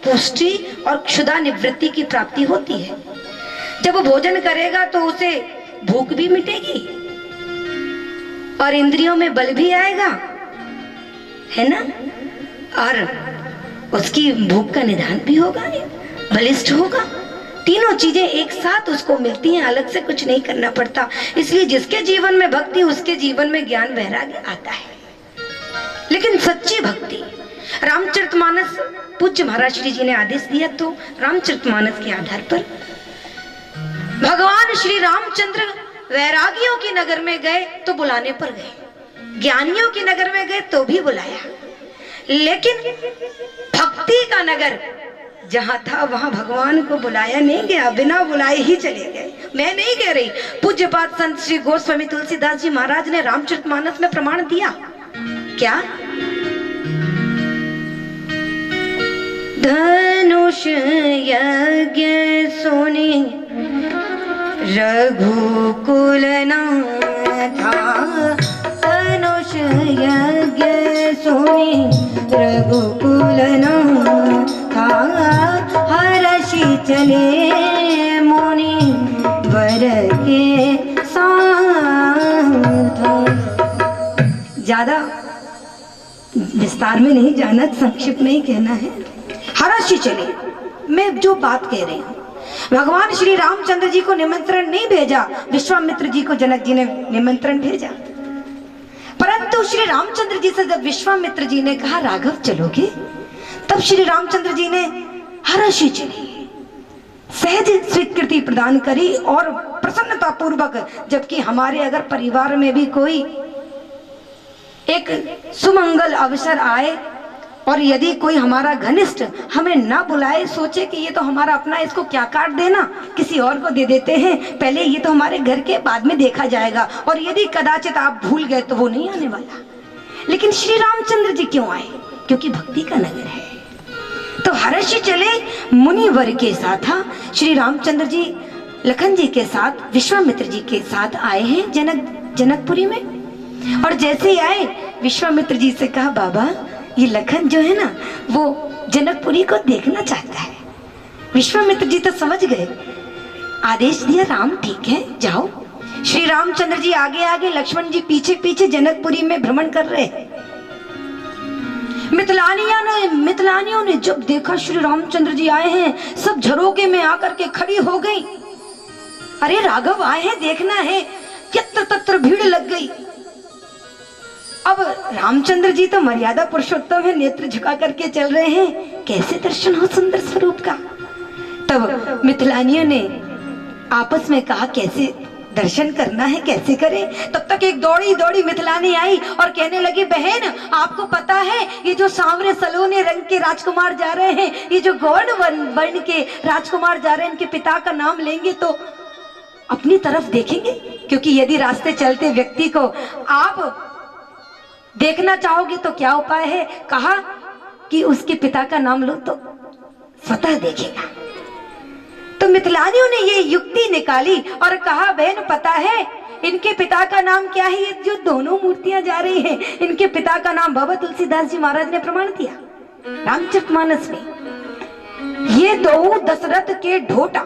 पुष्टि और क्षुधा निवृत्ति की प्राप्ति होती है। जब भोजन करेगा तो उसे भूख भी मिटेगी और इंद्रियों में बल भी आएगा, है ना, और उसकी भूख का निदान भी होगा, बलिष्ठ होगा। तीनों चीजें एक साथ उसको मिलती हैं, अलग से कुछ नहीं करना पड़ता। इसलिए जिसके जीवन में भक्ति, उसके जीवन में ज्ञान वैराग्य आता है। लेकिन सच्ची भक्ति, रामचरितमानस पूज्य महाराज श्री जी ने आदेश दिया, तो रामचरितमानस के आधार पर भगवान श्री रामचंद्र वैरागियों की नगर में गए तो बुलाने पर गए, ज्ञानियों की नगर में गए तो भी बुलाया, लेकिन भक्ति का नगर जहां था वहां भगवान को बुलाया नहीं गया, बिना बुलाए ही चले गए। मैं नहीं कह रही, पूज्यपाद संत श्री गोस्वामी तुलसीदास जी महाराज ने रामचरितमानस में प्रमाण दिया। क्या? धनुष यज्ञ सुनी रघुकुल नाथा, धनुष यज्ञ सुनी रघुकुल नाथा, हर्षि चले मुनि वर के साथ। ज्यादा विस्तार में नहीं जाना, संक्षिप्त में ही कहना है। हर्षि चले, मैं जो बात कह रही हूँ, भगवान श्री रामचंद्र जी को निमंत्रण नहीं भेजा, विश्वामित्र जी को जनक जी ने निमंत्रण भेजा। परंतु श्री रामचंद्र जी से जब विश्वामित्र जी ने कहा राघव चलोगे, तब श्री रामचंद्र जी ने हर्षि चली, सहज स्वीकृति प्रदान करी और प्रसन्नता पूर्वक। जबकि हमारे अगर परिवार में भी कोई एक सुमंगल अवसर आए और यदि कोई हमारा घनिष्ठ हमें ना बुलाए, सोचे कि ये तो हमारा अपना, इसको क्या काट देना, किसी और को दे देते हैं, पहले ये तो हमारे घर के, बाद में देखा जाएगा, और यदि कदाचित आप भूल गए तो वो नहीं आने वाला। लेकिन श्री रामचंद्र जी क्यों आए? क्योंकि भक्ति का नगर है। तो हर्षि चले मुनिवर के साथ, श्री रामचंद्र जी लखन जी के साथ, विश्वामित्र जी के साथ आए हैं जनक जनकपुरी में। और जैसे ही आए विश्वामित्र जी से कहा, बाबा ये लखन जो है ना वो जनकपुरी को देखना चाहता है। विश्वामित्र जी तो समझ गए, आदेश दिया, राम ठीक है जाओ। श्री रामचंद्र जी आगे आगे, लक्ष्मण जी पीछे पीछे जनकपुरी में भ्रमण कर रहे हैं। मिथिलानियों ने जब देखा श्री रामचंद्र जी आए हैं, सब झरोके में आकर के खड़ी हो गई। अरे राघव आए हैं, देखना है। यत्र तत्र भीड़ लग गई। अब रामचंद्र जी तो मर्यादा पुरुषोत्तम है, नेत्र झुका करके चल रहे हैं, कैसे दर्शन हो सुंदर स्वरूप का। तब मिथिलानियों ने आपस में कहा, कैसे दर्शन करना है, कैसे करें। तब तक एक दौड़ी दौड़ी मिथिलानी आई और कहने लगी, बहन आपको पता है ये जो सांवरे सलोने रंग के राजकुमार जा रहे हैं, ये जो गौर वर्ण के राजकुमार जा रहे हैं, इनके पिता का नाम लेंगे तो अपनी तरफ देखेंगे, क्योंकि यदि रास्ते चलते व्यक्ति को आप देखना चाहोगे तो क्या उपाय है। कहा कि उसके पिता का नाम लो तो स्वतः देखेगा। तो मिथिलानियों ने ये युक्ति निकाली और कहा, बहन पता है इनके पिता का नाम क्या है। ये जो दोनों मूर्तियां जा रही हैं, इनके पिता का नाम बाबा तुलसीदास जी महाराज ने प्रमाण दिया रामचरितमानस में। ये दो दशरथ के ढोटा,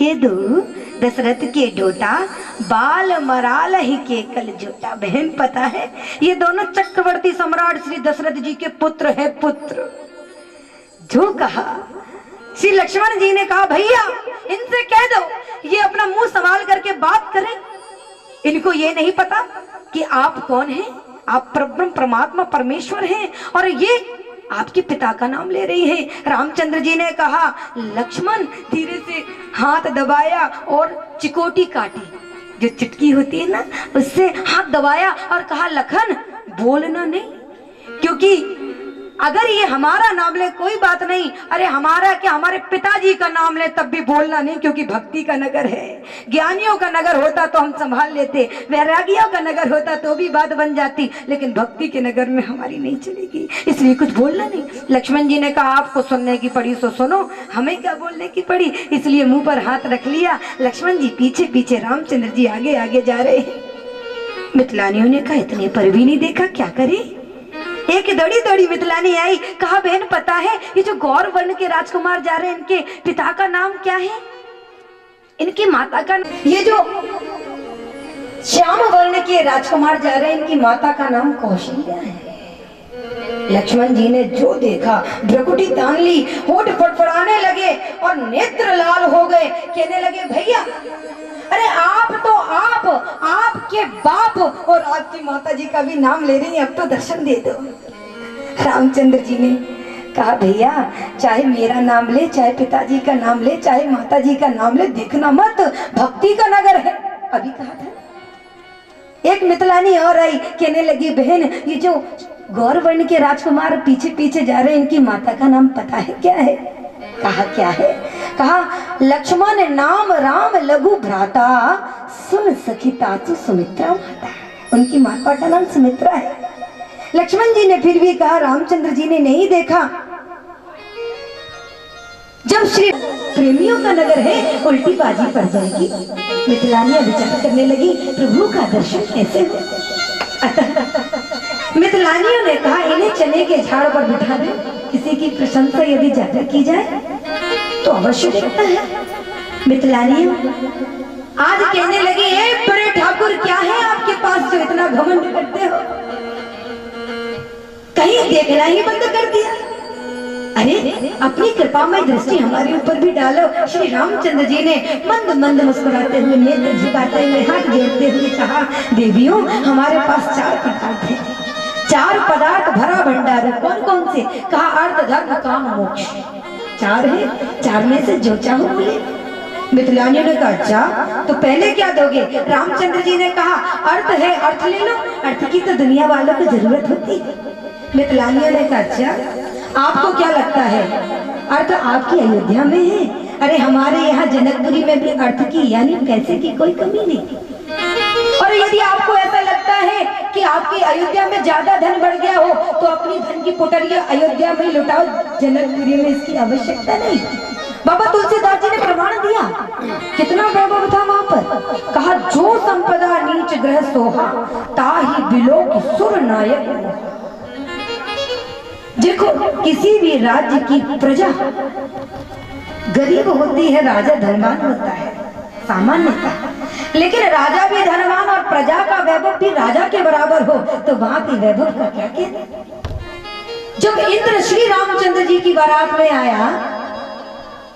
ये दो दशरथ के ढोटा, बाल मराल ही के कल जोटा। बहन पता है ये दोनों चक्रवर्ती सम्राट श्री दशरथ जी के पुत्र है, पुत्र। जो कहा श्री लक्ष्मण जी ने कहा, भैया इनसे कह दो ये अपना मुंह संभाल करके बात करें। इनको ये नहीं पता कि आप कौन हैं, आप परब्रह्म परमात्मा परमेश्वर हैं और ये आपके पिता का नाम ले रही है। रामचंद्र जी ने कहा, लक्ष्मण धीरे से हाथ दबाया और चिकोटी काटी, जो चिटकी होती है ना, उससे हाथ दबाया और कहा, लखन बोलना नहीं, क्योंकि अगर ये हमारा नाम ले कोई बात नहीं, अरे हमारा क्या, हमारे पिताजी का नाम ले तब भी बोलना नहीं, क्योंकि भक्ति का नगर है। ज्ञानियों का नगर होता तो हम संभाल लेते, वैरागियों का नगर होता तो भी बात बन जाती, लेकिन भक्ति के नगर में हमारी नहीं चलेगी, इसलिए कुछ बोलना नहीं। लक्ष्मण जी ने कहा, आपको सुनने की पड़ी सो सुनो, हमें क्या बोलने की पड़ी, इसलिए मुंह पर हाथ रख लिया। लक्ष्मण जी पीछे पीछे, रामचंद्र जी आगे आगे जा रहे हैं। मिथिलानियों ने कहा, इतने पर भी नहीं देखा, क्या करे। एक दौड़ी दौड़ी मिथिलानी आई, कहा, बहन पता है ये जो गौर वर्ण के राजकुमार जा रहे हैं, इनके पिता का नाम क्या है, इनकी माता का, ये जो श्याम वर्ण के राजकुमार जा रहे हैं, इनकी माता का नाम कौशल्या है। लक्ष्मण जी ने जो देखा, भ्रुकुटी तान ली, होठ फड़फड़ाने लगे और नेत्र लाल हो गए। कहने लगे, भैया अरे आप तो आपके बाप और आपकी माता जी का भी नाम ले रही हैं, अब तो दर्शन दे दो। रामचंद्र जी ने कहा, भैया चाहे मेरा नाम ले, चाहे पिताजी का नाम ले, चाहे माता जी का नाम ले, देखना मत, भक्ति का नगर है। अभी कहा था। एक मिथिलानी और आई, कहने लगी, बहन ये जो गौर वर्ण के राजकुमार पीछे पीछे जा रहे हैं, इनकी माता का नाम पता है क्या है। कहा, क्या है। कहा, लक्ष्मण नाम राम लघु भ्राता, सुन सखी तासु सुमित्रा माता। उनकी माता का नाम सुमित्रा है। लक्ष्मण जी ने फिर भी कहा, रामचंद्र जी ने नहीं देखा। जब श्री प्रेमियों का नगर है, उल्टी बाजी पड़ जाएगी। मिथिलानियां विचार करने लगी, प्रभु का दर्शन कैसे हो। मिथिलानियों ने कहा, इन्हें चने के झाड़ पर बिठा दे, किसी की प्रशंसा यदि ज्यादा की जाए तो अवश्य देखता है। मिथिलानियों आज कहने लगी, ए बड़े ठाकुर क्या है आपके पास जो इतना घमंड करते हो, कहीं देखना ही बंद कर दिया। अरे अपनी कृपामय दृष्टि हमारे ऊपर भी डालो। श्री रामचंद्र जी ने मंद मंद मुस्कुराते हुए, नेत्र झुकाते हुए, हाथ जोड़ते हुए कहा, देवियों हमारे पास 4 पदार्थ हैं, 4 पदार्थ भरा भंडार है। कौन कौन से। कहा, अर्थ धर्म काम मोक्ष। 4 है, 4 में से जो चाहो बोले। मिथिलानियों ने कहा, अच्छा तो पहले क्या दोगे। रामचंद्र जी ने कहा, अर्थ है, अर्थ ले लो, अर्थ की तो दुनिया वालों को जरूरत होती है। मिथिलानियों ने कहा, अच्छा आपको क्या लगता है अर्थ आपकी अयोध्या में है। अरे हमारे यहाँ जनकपुरी में भी अर्थ की यानी पैसे की कोई कमी नहीं। और यदि आपको ऐसा लगता है कि आपकी अयोध्या में ज्यादा धन बढ़ गया हो तो अपनी धन की पुटरिया अयोध्या में लुटाओ, जनकपुरी में इसकी आवश्यकता नहीं। बाबा तुलसीदास जी ने प्रमाण दिया, कितना वैभव था वहां पर। कहा जो संपदा नीच ग्रह सोहा, ताहि बिलोक सुर नायक। देखो किसी भी राज्य की प्रजा गरीब होती है, राजा धनवान होता है, सामान्यता, लेकिन राजा भी धनवान और प्रजा का वैभव भी राजा के बराबर हो तो वहां के वैभव का क्या कहते। जब इंद्र श्री रामचंद्र जी की बारात में आया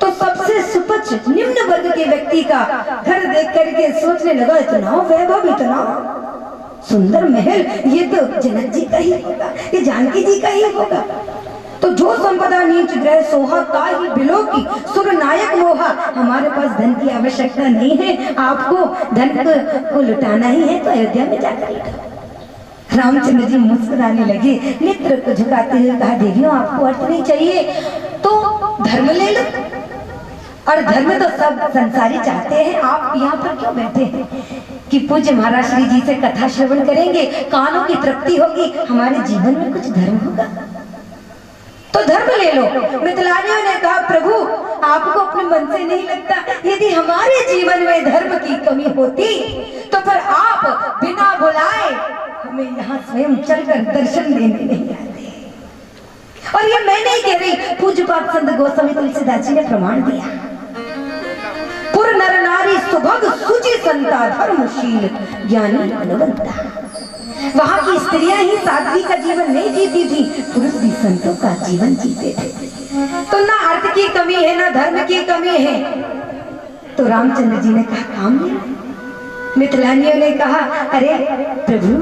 तो सबसे सुपच निम्न वर्ग के व्यक्ति का घर देख करके सोचने लगा, इतना वैभव, इतना सुंदर महल, ये तो जनक जी का ही होगा, ये जानकी जी का ही होगा। तो जो संपदा नीच ग्रह सोहा, ताहि बिलोकी सुर नायक मोहा। हमारे पास धन की आवश्यकता नहीं है, आपको धन को लुटाना ही है तो अयोध्या में जाकर लुटाओ। रामचंद्र जी मुस्कुराने लगे, नेत्र को झुकाते हुए कहा, देवियों आपको अर्थ नहीं चाहिए तो धर्म ले लो, और धर्म तो सब संसारी चाहते हैं। आप यहाँ पर क्यों बैठे हैं कि पूज्य महाराज श्री जी से कथा श्रवण करेंगे, कानों की तृप्ति होगी, हमारे जीवन में कुछ धर्म होगा तो धर्म ले लो। मिथिलानियों ने कहा, प्रभु आपको अपने मन से नहीं लगता, यदि हमारे जीवन में धर्म की कमी होती तो फिर आप बिना बुलाए हमें यहाँ स्वयं चलकर दर्शन देने नहीं आते। और ये मैं नहीं कह रही, पूज्य पाद संत गोस्वामी तुलसीदास जी ने प्रमाण दिया। पुर नर नारी सुभग सुचि संता, धर्मशील ज्ञानी गुणवंता। वहां की स्त्रियां ही साध्वी का जीवन नहीं जीती थी, पुरुष भी संतों का जीवन जीते थे। तो ना अर्थ की कमी है ना धर्म की कमी है। तो रामचंद्र जी ने कहा, काम नहीं। मिथिलानियों ने कहा, अरे प्रभु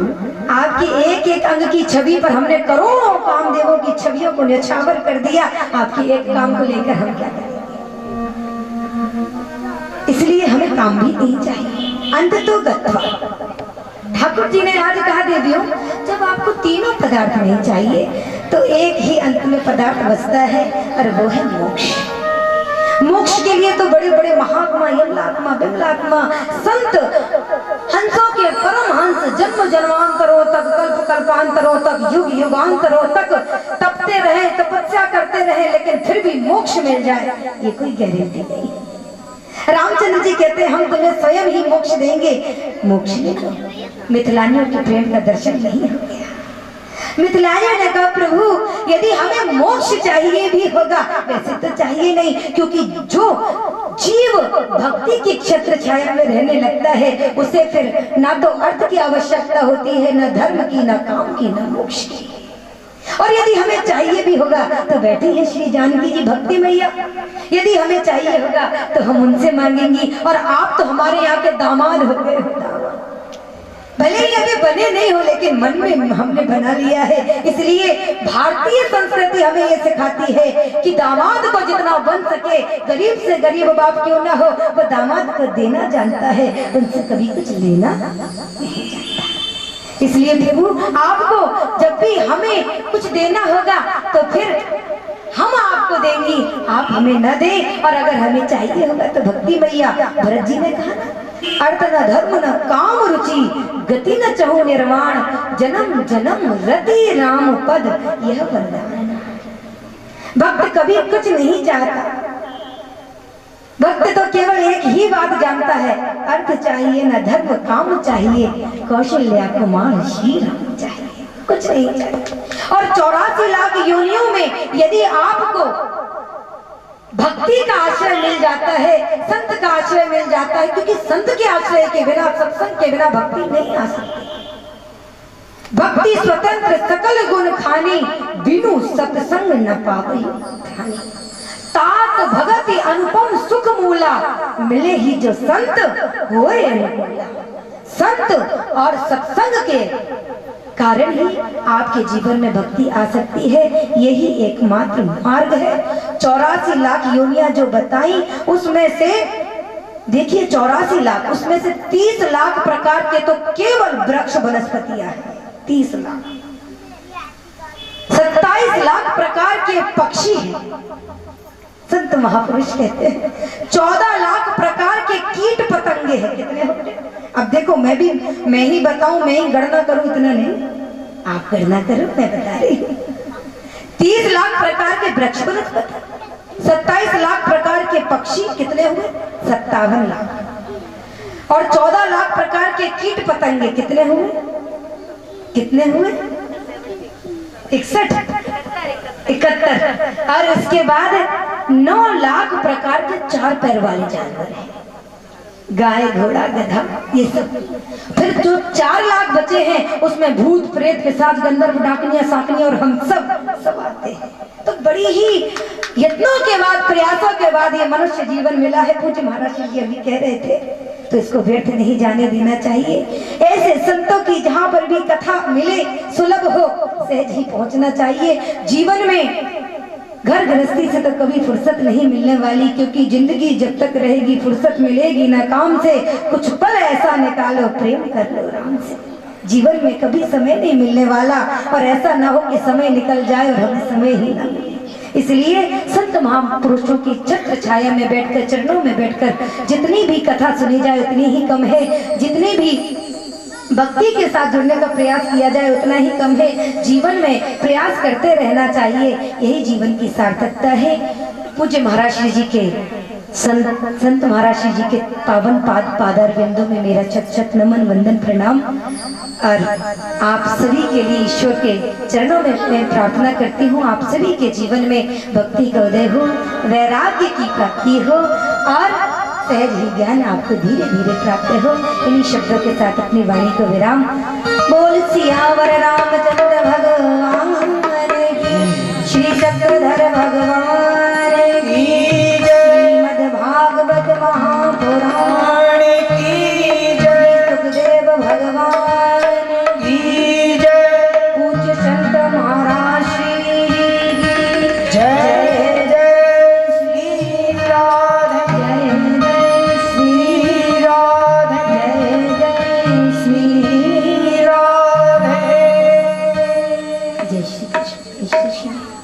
आपकी एक एक अंग की छवि पर हमने करोड़ों कामदेवों की छवियों को न्यौछावर कर दिया, आपकी एक काम को लेकर हम क्या करेंगे। इसलिए हमें काम भी नहीं चाहिए। अंत तो गत्वा ठाकुर जी ने आज कहा, देवियों जब आपको तीनों पदार्थ नहीं चाहिए तो एक ही अंत में पदार्थ बचता है और वो है मोक्ष। मोक्ष के लिए तो बड़े बड़े महात्मा, यमलात्मा, बिमलात्मा, संत, हंसों के परम हंस जन्म जन्मांतरों तक, कल्प कल्पांतरों तक, युग युगांतरों तक तपते रहे, तपस्या करते रहे, लेकिन फिर भी मोक्ष मिल जाए ये कोई गारंटी नहीं। रामचंद्र जी कहते हैं, हम तुम्हें स्वयं ही मोक्ष देंगे, मोक्ष ले लो। मिथिलानियों के प्रेम का दर्शन नहीं हो गया। मिथिलानियों ने कहा, प्रभु यदि हमें मोक्ष चाहिए भी होगा, वैसे तो चाहिए नहीं, क्योंकि जो जीव भक्ति की क्षेत्र छाया में रहने लगता है उसे फिर ना तो अर्थ की आवश्यकता होती है, ना धर्म की, ना काम की, ना मोक्ष की। और यदि हमें चाहिए भी होगा तो बैठी है श्री जानकी जी भक्ति मैया, यदि हमें चाहिए होगा तो हम उनसे मांगेंगी। और आप तो हमारे यहाँ के दामाद हो गए हो, दामाद भले ही अभी बने नहीं हो लेकिन मन में हमने बना लिया है। इसलिए भारतीय संस्कृति हमें ये सिखाती है कि दामाद को जितना बन सके, गरीब से गरीब बाप क्यों ना हो, वो दामाद को देना जानता है, उनसे कभी कुछ लेना नहीं जानता। इसलिए प्रभु आपको जब भी हमें कुछ देना होगा तो फिर हम आपको देंगी, आप हमें न दें। और अगर हमें चाहिए होगा तो भक्ति मैया, भरत जी ने कहा, अर्थ न धर्म न काम रुचि, गति न चाहूं निर्वाण, जन्म जन्म रति राम पद यह वरदान। भक्त कभी कुछ नहीं चाहता, भक्त तो केवल एक ही बात जानता है, अर्थ चाहिए न धर्म काम चाहिए, कौशल्या कुमार श्री राम चाहिए, कुछ नहीं चाहिए। और 84 लाख योनियों में यदि आपको भक्ति का आश्रय मिल जाता है, संत का आश्रय मिल जाता है, क्योंकि संत के आश्रय के बिना, सत्संग के बिना भक्ति नहीं आ सकती। भक्ति स्वतंत्र सकल गुण खानी, बिनु सत्संग न पावई ठानी। तात भगति अनुपम सुख मूला, मिले ही जो संत होए अनुकूला। संत और सत्संग के कारण ही आपके जीवन में भक्ति आ सकती है, यही एकमात्र मार्ग है। 84 लाख योनियां जो बताई उसमें से देखिए 84 लाख, उसमें से 30 लाख प्रकार के तो केवल वृक्ष वनस्पतियां हैं, 30 लाख। 27 लाख प्रकार के पक्षी हैं, संत महापुरुष कहते हैं। 14 लाख प्रकार के कीट पतंगे हैं, कितने होते हैं? अब देखो मैं ही बताऊं, मैं ही गणना करूं, इतना नहीं, आप गणना करो, मैं बता रही हूं। 30 लाख प्रकार के वृक्ष वनस्पति, 27 लाख प्रकार के पक्षी कितने हुए? 57 लाख। और 14 लाख प्रकार के कीट पतंगे कितने हुए? कितने हुए? 71। और उसके बाद 9 लाख प्रकार के 4 पैर वाले जानवर हैं, गाय घोड़ा गधा ये सब। फिर जो 4 लाख बचे हैं उसमें भूत प्रेत पिशाच गंधर्व डाकनियां साकनियां और हम सब आते हैं। तो बड़ी ही यत्नों के बाद प्रयासों के बाद ये मनुष्य जीवन मिला है। पूज्य महाराज जी अभी कह रहे थे, तो इसको व्यर्थ नहीं जाने देना चाहिए। ऐसे संतों की जहाँ पर भी कथा मिले सुलभ हो सहज ही पहुंचना चाहिए। जीवन में घर गृहस्थी से तो कभी फुर्सत नहीं मिलने वाली, क्योंकि जिंदगी जब तक रहेगी फुर्सत मिलेगी ना काम से। कुछ पल ऐसा निकालो प्रेम कर लो राम से। जीवन में कभी समय नहीं मिलने वाला, और ऐसा ना हो कि समय निकल जाए और हमें समय ही ना मिले। इसलिए संत महापुरुषों की छत्र छाया में बैठकर, चरणों में बैठकर जितनी भी कथा सुनी जाए उतनी ही कम है। जितनी भी भक्ति के साथ जुड़ने का प्रयास किया जाए उतना ही कम है। जीवन में प्रयास करते रहना चाहिए, यही जीवन की सार्थकता है। पूज्य महाराज श्री जी के संत महाराज श्री जी के पावन पादार बिंदु में मेरा छत छत नमन वंदन प्रणाम। और आप सभी के लिए ईश्वर के चरणों में मैं प्रार्थना करती हूँ, आप सभी के जीवन में भक्ति का उदय हो, वैराग्य की प्राप्ति हो और सहज ही ज्ञान आपको धीरे धीरे प्राप्त हो। इन्हीं शब्दों के साथ अपनी वाणी को विराम। बोल सियावर रामचंद्र भगवान की, श्री चक्रधर भगवान की, श्रीमद् भागवत महापुराण की जय, सुखदेव भगवान की जय, पूज्य संत महाराज श्री की जय। जय श्री राधे, जय श्री राधे, जय श्री राधे, जय श्री कृष्ण, जय श्री कृष्ण।